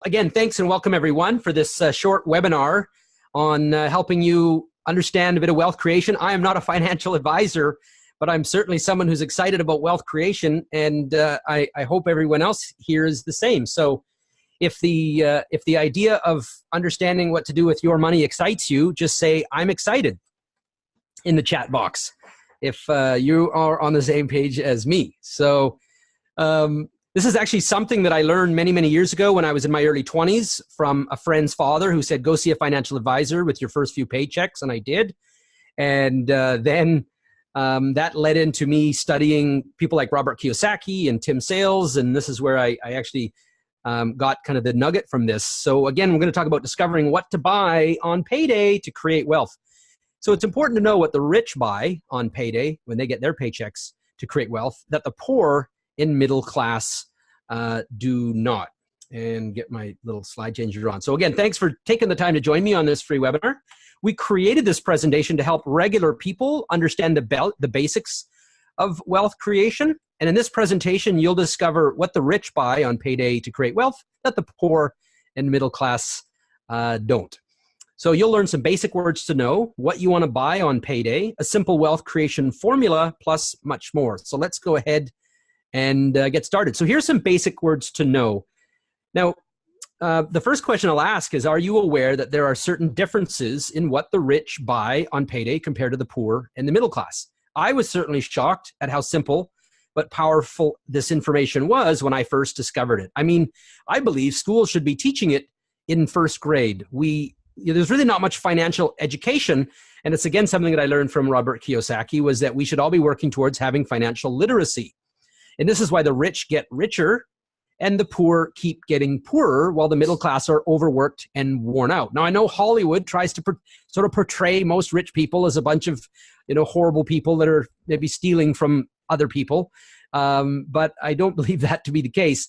again, thanks and welcome everyone for this short webinar on helping you understand a bit of wealth creation. I am not a financial advisor, but I'm certainly someone who's excited about wealth creation, and I hope everyone else here is the same. So if the idea of understanding what to do with your money excites you, just say, I'm excited in the chat box if you are on the same page as me. So this is actually something that I learned many, many years ago when I was in my early 20s from a friend's father who said, go see a financial advisor with your first few paychecks, and I did. And then that led into me studying people like Robert Kiyosaki and Tim Sales, and this is where I actually got kind of the nugget from this. So again, we're going to talk about discovering what to buy on payday to create wealth. So it's important to know what the rich buy on payday when they get their paychecks to create wealth that the poor in middle class do not. And get my little slide changer on. So again, thanks for taking the time to join me on this free webinar. We created this presentation to help regular people understand the basics of wealth creation. And in this presentation, you'll discover what the rich buy on payday to create wealth that the poor and middle class don't. So you'll learn some basic words to know, what you want to buy on payday, a simple wealth creation formula, plus much more. So let's go ahead and get started. So here's some basic words to know. Now, the first question I'll ask is, are you aware that there are certain differences in what the rich buy on payday compared to the poor and the middle class? I was certainly shocked at how simple but powerful this information was when I first discovered it. I mean, I believe schools should be teaching it in first grade. There's really not much financial education, and it's again something that I learned from Robert Kiyosaki, was that we should all be working towards having financial literacy. And this is why the rich get richer and the poor keep getting poorer while the middle class are overworked and worn out. Now, I know Hollywood tries to sort of portray most rich people as a bunch of, horrible people that are maybe stealing from other people. But I don't believe that to be the case.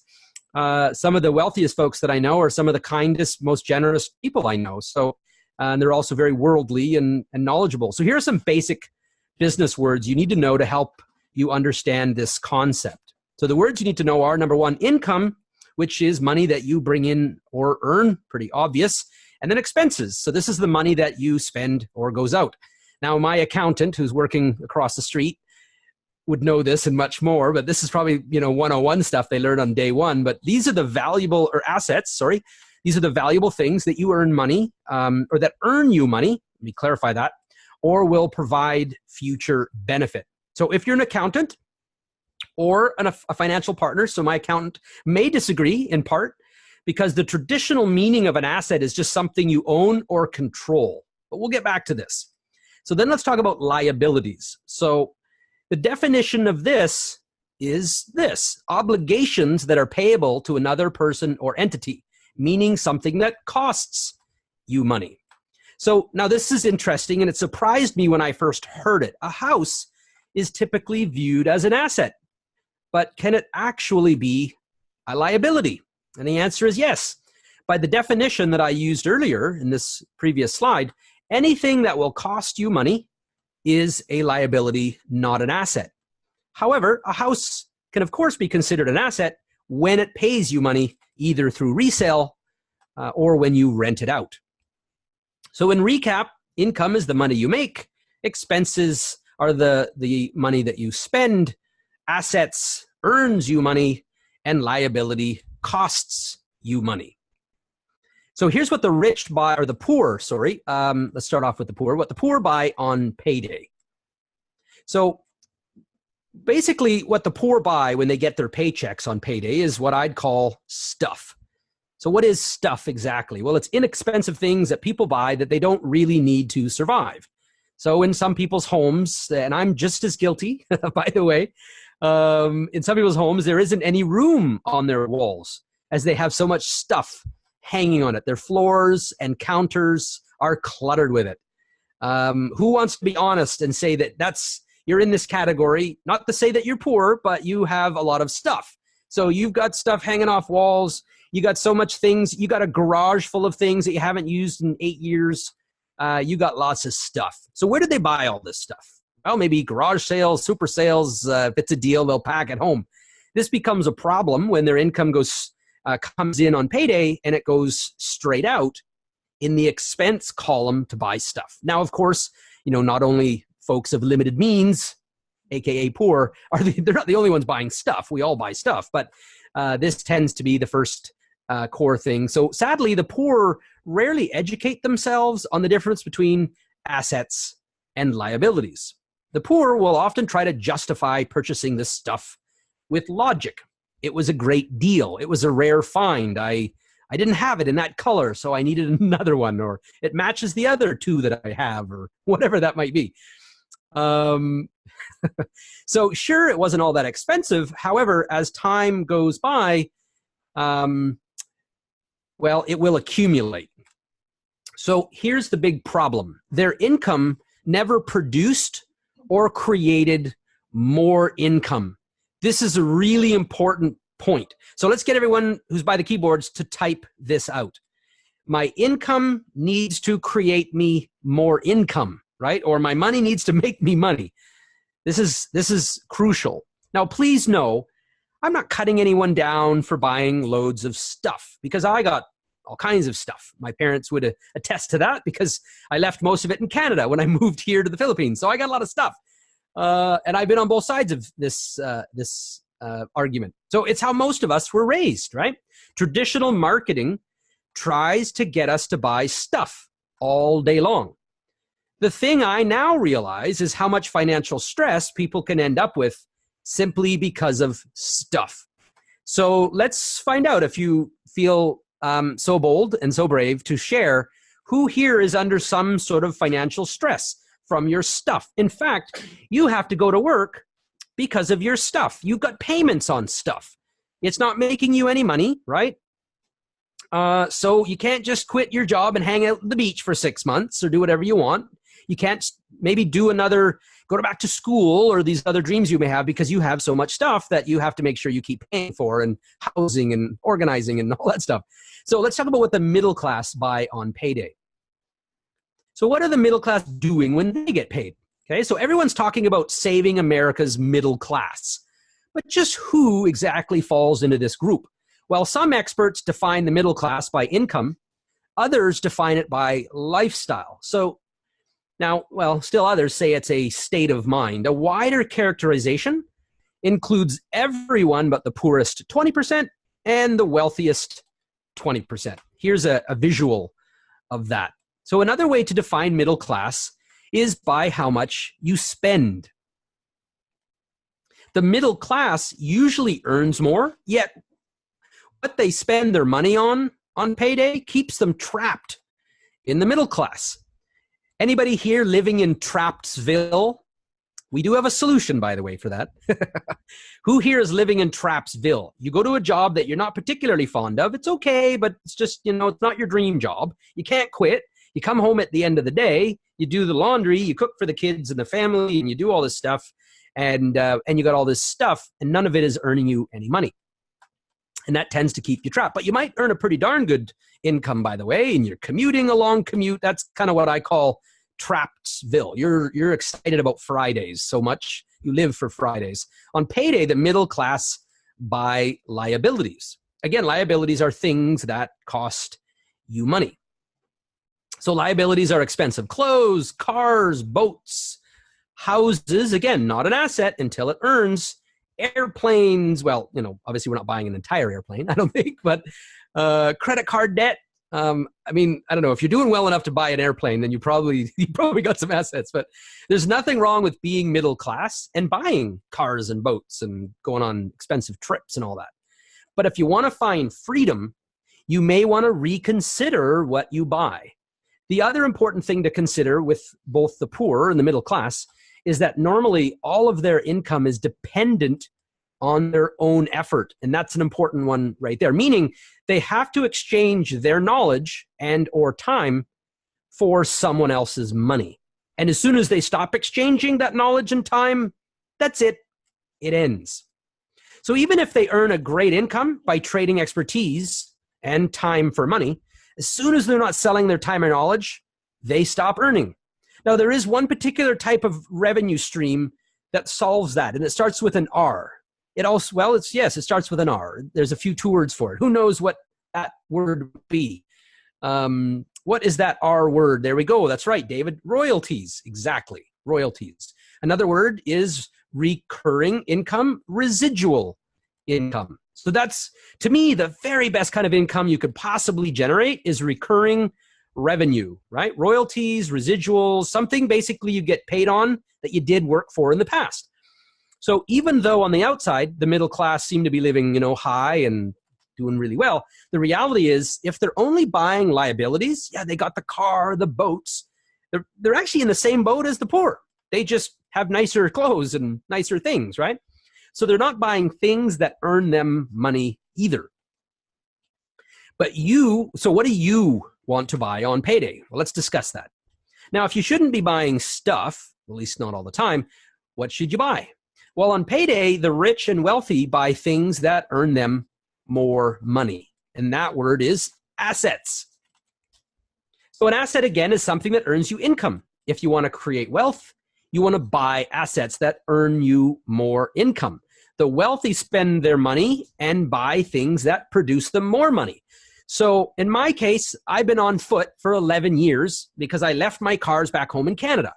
Some of the wealthiest folks that I know are some of the kindest, most generous people I know. So they're also very worldly and knowledgeable. So here are some basic business words you need to know to help you understand this concept. So the words you need to know are, number one, income, which is money that you bring in or earn, pretty obvious, and then expenses. So this is the money that you spend or goes out. Now, my accountant, who's working across the street, would know this and much more, but this is probably 101 stuff they learned on day one. But these are the valuable these are the valuable things that you earn money, or that earn you money. Let me clarify that, or will provide future benefit. So if you're an accountant or a financial partner, so my accountant may disagree in part because the traditional meaning of an asset is just something you own or control. But we'll get back to this. So then let's talk about liabilities. So the definition of this is this: obligations that are payable to another person or entity, meaning something that costs you money. So now this is interesting, and it surprised me when I first heard it. A house is typically viewed as an asset, but can it actually be a liability? And the answer is yes. By the definition that I used earlier in this previous slide, anything that will cost you money is a liability, not an asset. However, a house can of course be considered an asset when it pays you money, either through resale or when you rent it out. So in recap, income is the money you make, expenses are the money that you spend, assets earns you money, and liability costs you money. So here's what the rich buy, or the poor, let's start off with the poor, what the poor buy on payday. So basically what the poor buy when they get their paychecks on payday is what I'd call stuff. So what is stuff exactly? Well, it's inexpensive things that people buy that they don't really need to survive. So in some people's homes, and I'm just as guilty, by the way, in some people's homes, there isn't any room on their walls as they have so much stuff hanging on it. Their floors and counters are cluttered with it. Who wants to be honest and say that you're in this category? Not to say that you're poor, but you have a lot of stuff. So you've got stuff hanging off walls. You got so much things. You got a garage full of things that you haven't used in 8 years. You got lots of stuff. So where did they buy all this stuff? Well, maybe garage sales, super sales. If it's a deal, they'll pack it home. This becomes a problem when their income goes comes in on payday and it goes straight out in the expense column to buy stuff. Now, of course, not only folks of limited means, aka poor, they're not the only ones buying stuff. We all buy stuff, but this tends to be the first core thing. So sadly, the poor rarely educate themselves on the difference between assets and liabilities. The poor will often try to justify purchasing this stuff with logic. It was a great deal. It was a rare find. I didn't have it in that color, so I needed another one, or it matches the other two that I have, or whatever that might be. So sure, it wasn't all that expensive. However, as time goes by, it will accumulate. So here's the big problem. Their income never produced or created more income. This is a really important point. So let's get everyone who's by the keyboards to type this out. My income needs to create me more income, right? Or my money needs to make me money. This is crucial. Now, please know, I'm not cutting anyone down for buying loads of stuff, because I got all kinds of stuff. My parents would attest to that, because I left most of it in Canada when I moved here to the Philippines. So I got a lot of stuff. And I've been on both sides of this argument. So it's how most of us were raised, right? Traditional marketing tries to get us to buy stuff all day long. The thing I now realize is how much financial stress people can end up with simply because of stuff. So let's find out, if you feel so bold and so brave to share, who here is under some sort of financial stress from your stuff. In fact, you have to go to work because of your stuff. You've got payments on stuff. It's not making you any money, right? So you can't just quit your job and hang out at the beach for 6 months or do whatever you want. You can't maybe go back to school or these other dreams you may have, because you have so much stuff that you have to make sure you keep paying for, and housing and organizing and all that stuff. So let's talk about what the middle class buy on payday. So what are the middle class doing when they get paid? Okay, so everyone's talking about saving America's middle class. But just who exactly falls into this group? Well, some experts define the middle class by income. Others define it by lifestyle. So now, still others say it's a state of mind. A wider characterization includes everyone but the poorest 20% and the wealthiest 20%. Here's a visual of that. So another way to define middle class is by how much you spend. The middle class usually earns more, yet what they spend their money on payday keeps them trapped in the middle class. Anybody here living in Trappsville? We do have a solution, by the way, for that. Who here is living in Trappsville? You go to a job that you're not particularly fond of. It's okay, but it's just, it's not your dream job. You can't quit. You come home at the end of the day, you do the laundry, you cook for the kids and the family, and you do all this stuff, and you got all this stuff, and none of it is earning you any money. And that tends to keep you trapped. But you might earn a pretty darn good income, by the way, and you're commuting a long commute. That's kind of what I call Trappsville. You're excited about Fridays so much. You live for Fridays. On payday, the middle class buy liabilities. Again, liabilities are things that cost you money. So liabilities are expensive clothes, cars, boats, houses. Again, not an asset until it earns. Airplanes, obviously we're not buying an entire airplane, I don't think, but credit card debt. I don't know, if you're doing well enough to buy an airplane, then you probably got some assets, but there's nothing wrong with being middle class and buying cars and boats and going on expensive trips and all that. But if you want to find freedom, you may want to reconsider what you buy. The other important thing to consider with both the poor and the middle class is that normally all of their income is dependent on their own effort. And that's an important one right there, meaning they have to exchange their knowledge and or time for someone else's money. And as soon as they stop exchanging that knowledge and time, that's it. It ends. So even if they earn a great income by trading expertise and time for money, as soon as they're not selling their time or knowledge, they stop earning. Now, there is one particular type of revenue stream that solves that, and it starts with an R. It also, well, yes, it starts with an R. There's a few 2 words for it. Who knows what that word would be? What is that R word? There we go. That's right, David. Royalties. Exactly. Royalties. Another word is recurring income, residual income. So that's, to me, the very best kind of income you could possibly generate is recurring revenue, right? Royalties, residuals, something basically you get paid on that you did work for in the past. So even though on the outside, the middle class seem to be living, high and doing really well, the reality is if they're only buying liabilities, yeah, they got the car, the boats, they're actually in the same boat as the poor. They just have nicer clothes and nicer things, right? So they're not buying things that earn them money either. But so what do you want to buy on payday? Well, let's discuss that. Now, if you shouldn't be buying stuff, at least not all the time, what should you buy? Well, on payday, the rich and wealthy buy things that earn them more money. And that word is assets. So an asset, again, is something that earns you income. If you want to create wealth, you want to buy assets that earn you more income. The wealthy spend their money and buy things that produce them more money. So in my case, I've been on foot for 11 years because I left my cars back home in Canada.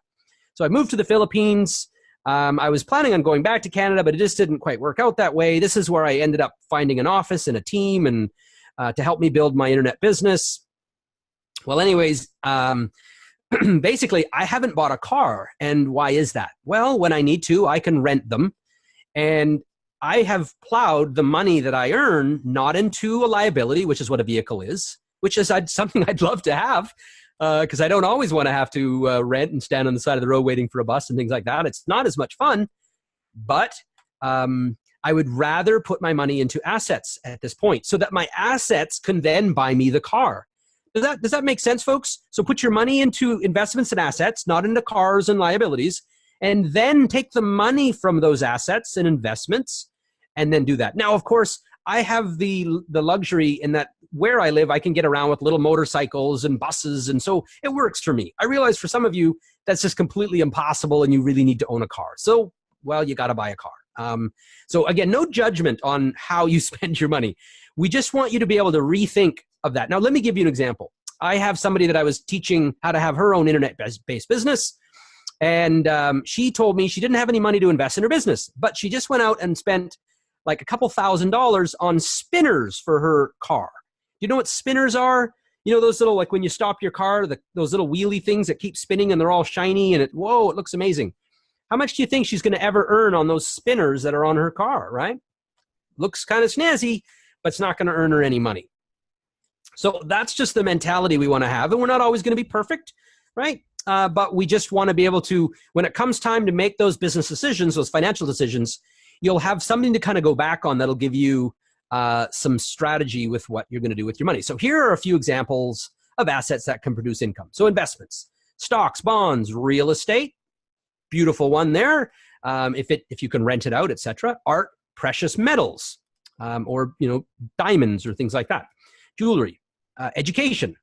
So I moved to the Philippines. I was planning on going back to Canada, but it just didn't quite work out that way. This is where I ended up finding an office and a team and to help me build my internet business. Well, anyways, basically, I haven't bought a car. And why is that? Well, when I need to, I can rent them. And I have plowed the money that I earn not into a liability, which is what a vehicle is, which is something I'd love to have because I don't always want to have to rent and stand on the side of the road waiting for a bus and things like that. It's not as much fun, but I would rather put my money into assets at this point so that my assets can then buy me the car. Does that make sense, folks? So put your money into investments and assets, not into cars and liabilities, and then take the money from those assets and investments and then do that. Now, of course, I have the luxury in that where I live, I can get around with little motorcycles and buses, and so it works for me. I realize for some of you, that's just completely impossible and you really need to own a car. So, well, you got to buy a car. So again, no judgment on how you spend your money. We just want you to be able to rethink of that. Now, let me give you an example. I have somebody that I was teaching how to have her own internet-based business. And she told me she didn't have any money to invest in her business, but she just went out and spent like a couple $1,000s on spinners for her car. Do you know what spinners are? You know, those little, like when you stop your car, those little wheelie things that keep spinning and they're all shiny and whoa, it looks amazing. How much do you think she's going to ever earn on those spinners that are on her car, right? Looks kind of snazzy, but it's not going to earn her any money. So that's just the mentality we want to have. And we're not always going to be perfect, right? But we just want to be able to, when it comes time to make those business decisions, those financial decisions, you'll have something to kind of go back on that'll give you some strategy with what you're going to do with your money. So here are a few examples of assets that can produce income. So investments, stocks, bonds, real estate, beautiful one there. If you can rent it out, etc. Art, precious metals, or diamonds or things like that. Jewelry, education.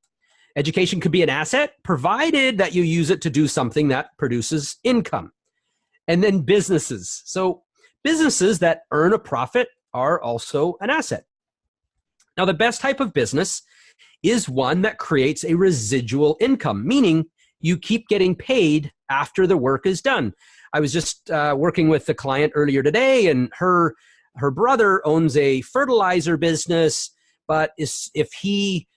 Education could be an asset provided that you use it to do something that produces income. And then businesses. So businesses that earn a profit are also an asset. Now, the best type of business is one that creates a residual income, meaning you keep getting paid after the work is done. I was just working with a client earlier today, and her brother owns a fertilizer business, but if he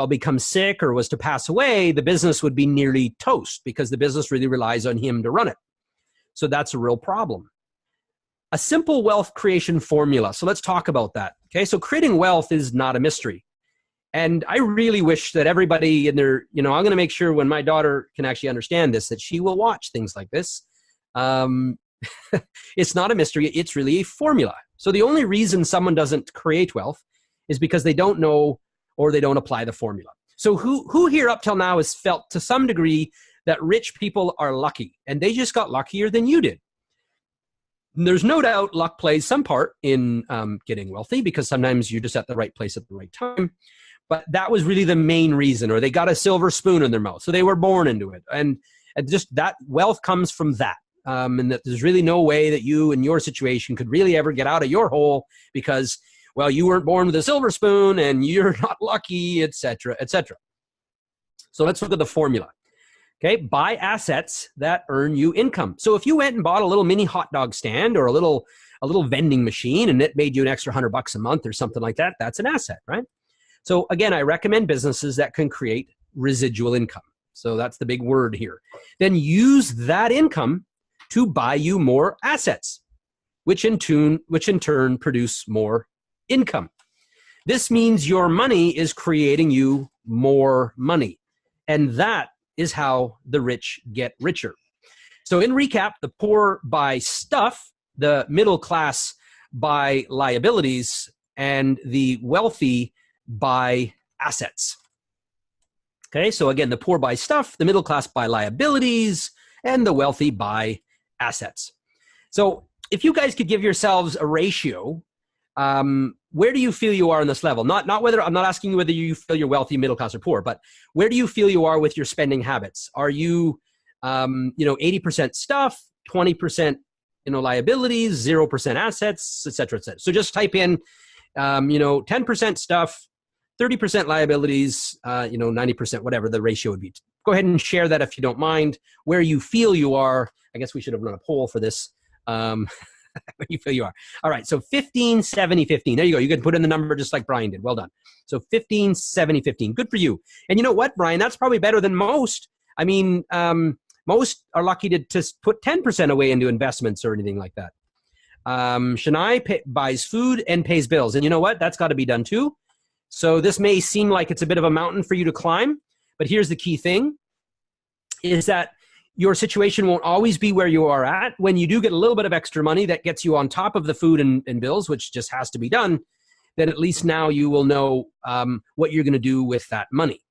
becomes sick or was to pass away, the business would be nearly toast because the business really relies on him to run it. So that's a real problem. A simple wealth creation formula. So let's talk about that. Okay, so creating wealth is not a mystery. And I really wish that everybody in their, I'm going to make sure when my daughter can actually understand this, that she will watch things like this. It's not a mystery. It's really a formula. So the only reason someone doesn't create wealth is because they don't know or they don't apply the formula. So who here up till now has felt to some degree that rich people are lucky and they just got luckier than you did? And there's no doubt luck plays some part in getting wealthy because sometimes you're just at the right place at the right time. But that was really the main reason, or they got a silver spoon in their mouth. So they were born into it. And just that wealth comes from that. and that there's really no way that you in your situation could really ever get out of your hole because, well, you weren't born with a silver spoon and you're not lucky, etc., etc. So let's look at the formula. Okay, buy assets that earn you income. So if you went and bought a little mini hot dog stand or a little vending machine and it made you an extra $100 a month or something like that, that's an asset, right? So again, I recommend businesses that can create residual income. So that's the big word here. Then use that income to buy you more assets, which in turn produce more income. This means your money is creating you more money. And that is how the rich get richer. So in recap, the poor buy stuff, the middle class buy liabilities, and the wealthy buy assets. Okay, so again, the poor buy stuff, the middle class buy liabilities, and the wealthy buy assets. So if you guys could give yourselves a ratio, where do you feel you are on this level? Not whether, I'm not asking you whether you feel you're wealthy, middle class, or poor, but where do you feel you are with your spending habits? Are you, 80% stuff, 20%, liabilities, 0% assets, et cetera, et cetera. So just type in, 10% stuff, 30% liabilities, 90%, whatever the ratio would be. Go ahead and share that if you don't mind, where you feel you are. I guess we should have run a poll for this. Where you feel you are. All right, so 15, 70, 15. There you go. You can put in the number just like Brian did. Well done. So 15, 70, 15. Good for you. And you know what, Brian? That's probably better than most. I mean, most are lucky to put 10% away into investments or anything like that. Shania buys food and pays bills. And you know what? That's got to be done too. So this may seem like it's a bit of a mountain for you to climb, but here's the key thing, is that your situation won't always be where you are at. When you do get a little bit of extra money that gets you on top of the food and bills, which just has to be done, then at least now you will know what you're going to do with that money.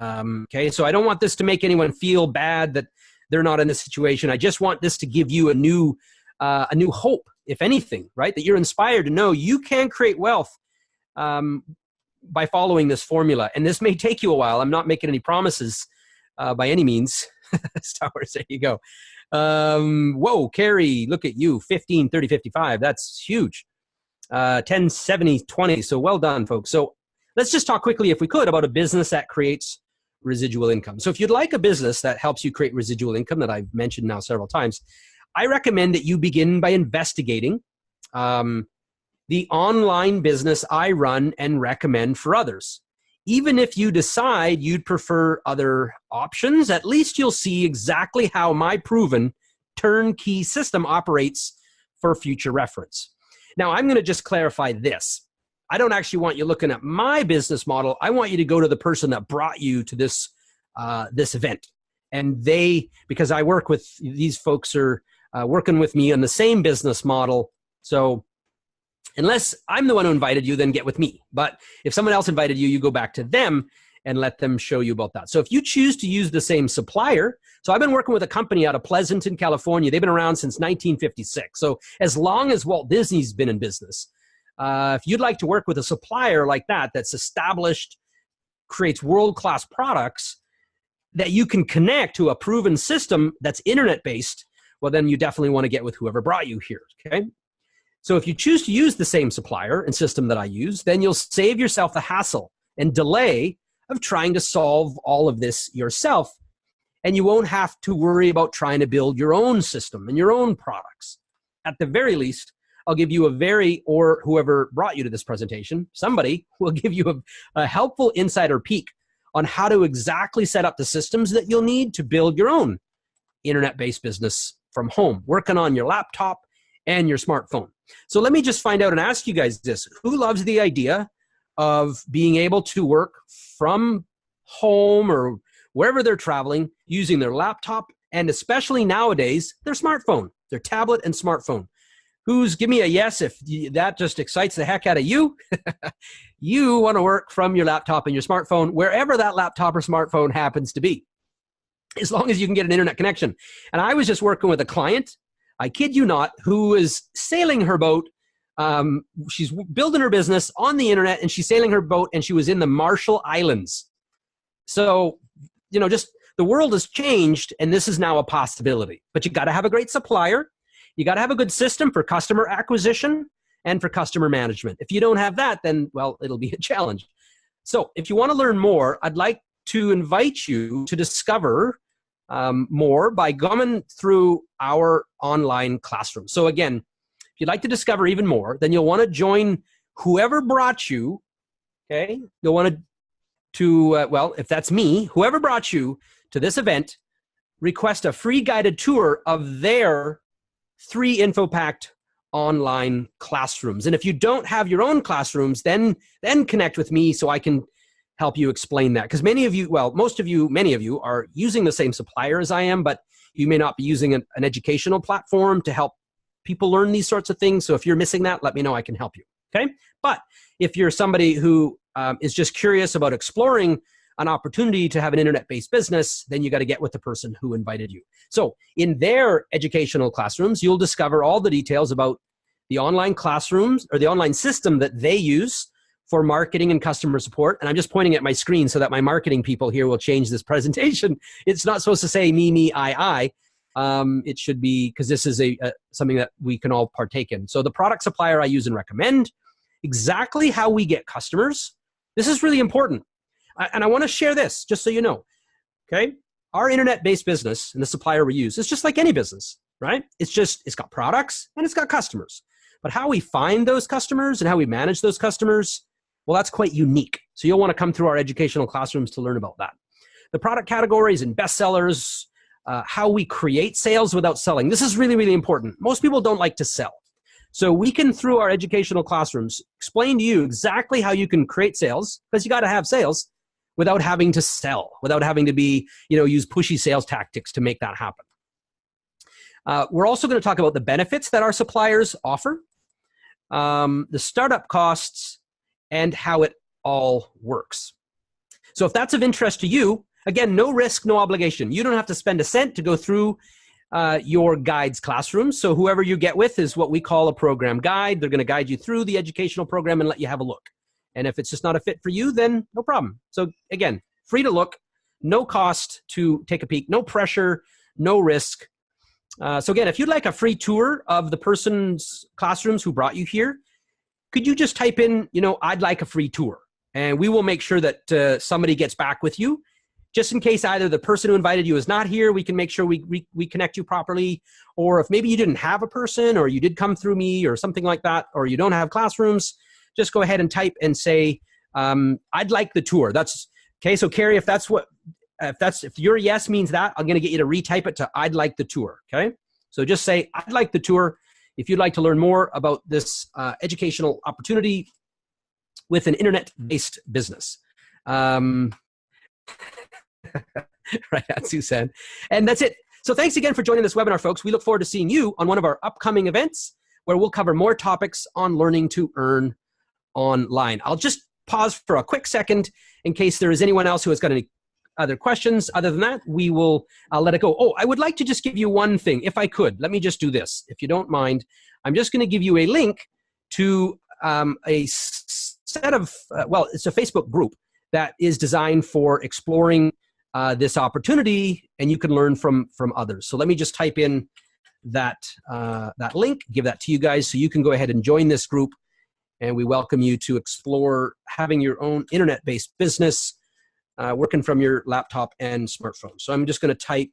Okay, so I don't want this to make anyone feel bad that they're not in this situation. I just want this to give you a new hope, if anything, right? That you're inspired to know you can create wealth by following this formula. And this may take you a while. I'm not making any promises by any means. Star Wars, there you go. Whoa, Carrie, look at you, 15, 30, 55. That's huge. 10, 70, 20. So well done, folks. So let's just talk quickly, if we could, about a business that creates residual income. So if you'd like a business that helps you create residual income that I've mentioned now several times, I recommend that you begin by investigating the online business I run and recommend for others. Even if you decide you'd prefer other options, at least you'll see exactly how my proven turnkey system operates for future reference. Now, I'm going to just clarify this. I don't actually want you looking at my business model. I want you to go to the person that brought you to this event. And because I work with, these folks are working with me on the same business model. So unless I'm the one who invited you, then get with me. But if someone else invited you, you go back to them and let them show you about that. So if you choose to use the same supplier, so I've been working with a company out of Pleasanton, California. They've been around since 1956. So as long as Walt Disney's been in business, if you'd like to work with a supplier like that, that's established, creates world-class products that you can connect to a proven system that's internet-based, well, then you definitely want to get with whoever brought you here, okay? So if you choose to use the same supplier and system that I use, then you'll save yourself the hassle and delay of trying to solve all of this yourself. And you won't have to worry about trying to build your own system and your own products. At the very least, I'll give you or whoever brought you to this presentation, somebody will give you a helpful insider peek on how to exactly set up the systems that you'll need to build your own internet-based business from home, working on your laptop and your smartphone. So let me just find out and ask you guys this. Who loves the idea of being able to work from home or wherever they're traveling using their laptop and especially nowadays, their smartphone, their tablet and smartphone? Give me a yes if that just excites the heck out of you. You want to work from your laptop and your smartphone, wherever that laptop or smartphone happens to be, as long as you can get an internet connection. And I was just working with a client, I kid you not, who is sailing her boat. She's building her business on the internet and she's sailing her boat and she was in the Marshall Islands. So, just the world has changed, and this is now a possibility. But you got to have a great supplier. You got to have a good system for customer acquisition and for customer management. If you don't have that, then, well, it'll be a challenge. So if you want to learn more, I'd like to invite you to discover more by going through our online classroom. So again, if you'd like to discover even more, then you'll want to join whoever brought you, okay? You'll want to well, if that's me, whoever brought you to this event, request a free guided tour of their 3 info-packed online classrooms. And if you don't have your own classrooms, then connect with me so I can help you explain that. Because many of you, well, most of you, many of you are using the same supplier as I am, but you may not be using an educational platform to help people learn these sorts of things. So if you're missing that, let me know, I can help you, okay? But if you're somebody who is just curious about exploring an opportunity to have an internet-based business, then you got to get with the person who invited you. So in their educational classrooms, you'll discover all the details about the online classrooms or the online system that they use for marketing and customer support. And I'm just pointing at my screen so that my marketing people here will change this presentation. It's not supposed to say me, I. It should be, because this is something that we can all partake in. So the product supplier I use and recommend, exactly how we get customers. This is really important. And I want to share this just so you know, okay? Our internet-based business and the supplier we use is just like any business, right? It's got products and it's got customers. But how we find those customers and how we manage those customers, well, that's quite unique. So you'll want to come through our educational classrooms to learn about that. The product categories and bestsellers, how we create sales without selling. This is really, really important. Most people don't like to sell. So we can, through our educational classrooms, explain to you exactly how you can create sales, because you got to have sales, without having to sell, without having to be, use pushy sales tactics to make that happen. We're also going to talk about the benefits that our suppliers offer, the startup costs, and how it all works. So if that's of interest to you, again, no risk, no obligation. You don't have to spend a cent to go through your guide's classroom. So whoever you get with is what we call a program guide. They're going to guide you through the educational program and let you have a look. And if it's just not a fit for you, then no problem. So again, free to look, no cost to take a peek, no pressure, no risk. So again, if you'd like a free tour of the person's classrooms who brought you here, could you just type in, I'd like a free tour? And we will make sure that somebody gets back with you. Just in case either the person who invited you is not here, we can make sure we connect you properly. Or if maybe you didn't have a person, or you did come through me or something like that, or you don't have classrooms, just go ahead and type and say, I'd like the tour. That's okay. So Carrie, if your yes means that, I'm going to get you to retype it to I'd like the tour. Okay. So just say, I'd like the tour. If you'd like to learn more about this educational opportunity with an internet-based business. Right, that's Suzanne. And that's it. So thanks again for joining this webinar, folks. We look forward to seeing you on one of our upcoming events where we'll cover more topics on learning to earn online. I'll just pause for a quick second in case there is anyone else who has got any other questions. Other than that, I'll let it go. Oh, I would like to just give you one thing, if I could. Let me just do this, if you don't mind. I'm just going to give you a link to a set of, it's a Facebook group that is designed for exploring this opportunity, and you can learn from others. So let me just type in that link, give that to you guys so you can go ahead and join this group. And we welcome you to explore having your own internet-based business working from your laptop and smartphone. So I'm just going to type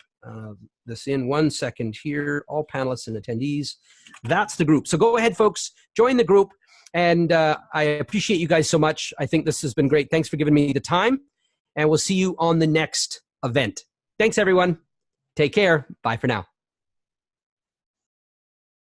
this in 1 second here, all panelists and attendees. That's the group. So go ahead, folks, join the group. And I appreciate you guys so much. I think this has been great. Thanks for giving me the time. And we'll see you on the next event. Thanks, everyone. Take care. Bye for now.